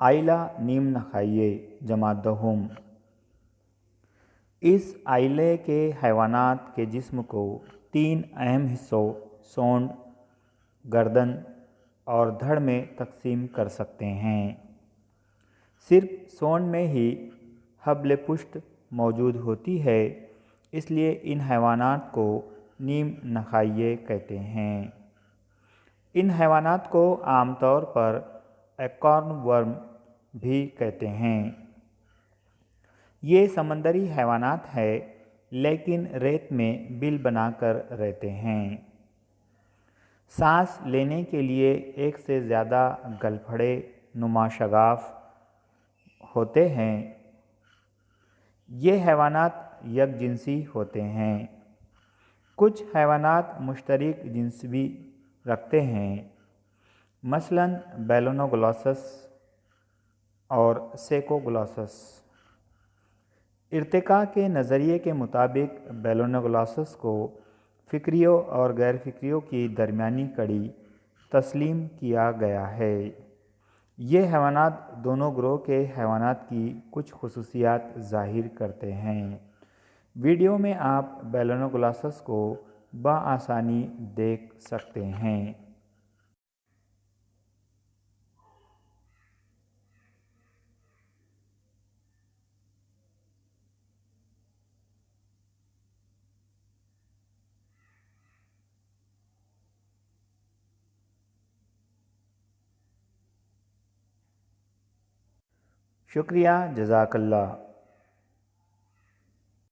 آئلہ نیم نخائیے جمع دہم۔ اس آئلے کے حیوانات کے جسم کو 3 اہم حصوں سونڈ، گردن اور دھڑ میں تقسیم کر سکتے ہیں۔ صرف سونڈ میں ہی حبل پشت موجود ہوتی ہے، اس لیے ان حیوانات کو نیم نخائیے کہتے ہیں۔ ان حیوانات کو عام طور پر ایکارن ورم بھی کہتے ہیں۔ یہ سمندری حیوانات ہیں لیکن ریت میں بل بنا کر رہتے ہیں۔ سانس لینے کے لیے ایک سے زیادہ گلپھڑے نما شگاف ہوتے ہیں۔ یہ حیوانات یک جنسی ہوتے ہیں۔ کچھ حیوانات مشترک جنس بھی رکھتے ہیں، مثلاً بیلونوگلاسس اور سیکوگلاسس۔ ارتقاء کے نظریے کے مطابق بیلونوگلاسس کو فکریوں اور غیر فکریوں کی درمیانی کڑی تسلیم کیا گیا ہے۔ یہ حیوانات دونوں گروہ کے حیوانات کی کچھ خصوصیات ظاہر کرتے ہیں۔ ویڈیو میں آپ بیلونوگلاسس کو بآسانی دیکھ سکتے ہیں۔ شکریہ، جزاک اللہ۔